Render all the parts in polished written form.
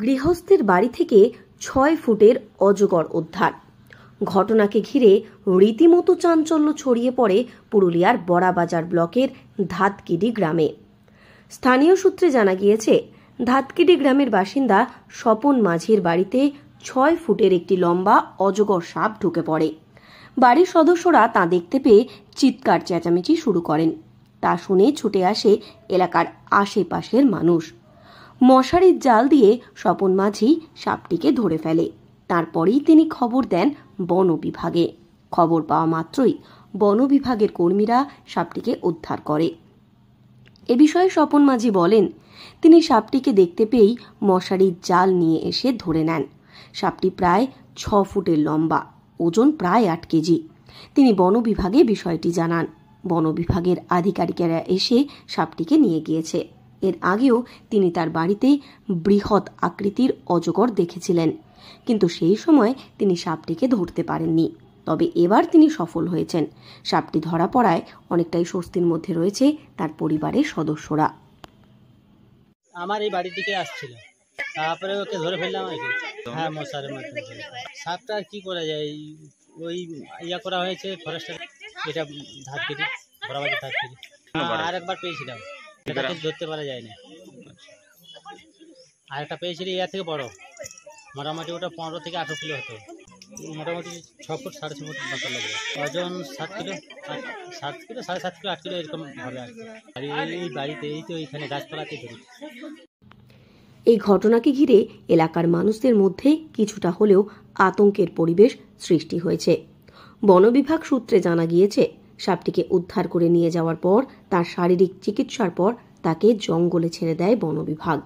গৃহস্থের বাড়ি থেকে ৬ ফুটের অজগর উদ্ধার। ঘটনাকে ঘিরে রীতিমতো চাঞ্চল্য ছড়িয়ে পড়ে পুরুলিয়ার বড়াবাজার ব্লকের ধাতকিডি গ্রামে। স্থানীয় সূত্রে জানা গিয়েছে, ধাতকিডি গ্রামের বাসিন্দা স্বপন মাঝির বাড়িতে ৬ ফুটের একটি লম্বা অজগর সাপ ঢুকে পড়ে। বাড়ির সদস্যরা তা দেখতে পেয়ে চিৎকার চেঁচামেচি শুরু করেন। তা শুনে ছুটে আসে এলাকার আশেপাশের মানুষ। মশারির জাল দিয়ে স্বপন মাঝি সাপটিকে ধরে ফেলে। তারপরেই তিনি খবর দেন বন বিভাগে। খবর পাওয়া মাত্রই বন বিভাগের কর্মীরা সাপটিকে উদ্ধার করে। এ বিষয়ে স্বপন মাঝি বলেন, তিনি সাপটিকে দেখতে পেয়েই মশারির জাল নিয়ে এসে ধরে নেন। সাপটি প্রায় ৬ ফুটের লম্বা, ওজন প্রায় ৮ কেজি। তিনি বন বিভাগে বিষয়টি জানান। বন বিভাগের আধিকারিকেরা এসে সাপটিকে নিয়ে গিয়েছে। এর আগেও তিনি তার বাড়িতে বৃহৎ আকৃতির অজগর দেখেছিলেন, কিন্তু সেই সময় তিনি সাপটিকে ধরতে পারেননি। তবে এবার তিনি সফল হয়েছেন। সাপটি ধরা পড়ায় অনেকটাই স্বস্তির মধ্যে রয়েছে তার পরিবারের সদস্যরা। আমার এই বাড়ি থেকে আসছিল, তারপরে ওকে ধরে ফেললাম আর কি। হ্যাঁ, মশারের মাধ্যমে। সাপটা আর কি করা যায়, ওই ইয়া করা হয়েছে ফরেস্টের, এটা ধাতকিডি, বড়াবাজার ধাতকিডি। আর একবার পেয়েছিলাম, এটা কিছু ধরতে পারা যায় না। আর একটা পেয়েছিলি ইয়ার থেকে বড়, মোটামুটি ওটা 15 থেকে 18 কিলো হতো। মোটামুটি 6 ফুট 6.5 ফুট মতো লাগবে। ওজন 7 কিলো, 7 কিলো 7.5 কিলো 8 কিলো এরকম হবে আর কি। আর এই বাড়িতে এই তো এইখানে গাছপালাতে ধরি। এই ঘটনাকে ঘিরে এলাকার মানুষদের মধ্যে কিছুটা হলেও আতঙ্কের পরিবেশ সৃষ্টি হয়েছে। বন বিভাগ সূত্রে জানা গিয়েছে, সাপটিকে উদ্ধার করে নিয়ে যাওয়ার পর তার শারীরিক চিকিৎসার পর তাকে জঙ্গলে ছেড়ে দেয় বন বিভাগ।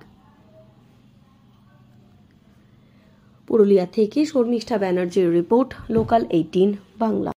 পুরুলিয়া থেকে শর্মিষ্ঠা ব্যানার্জির রিপোর্ট, লোকাল 18 বাংলা।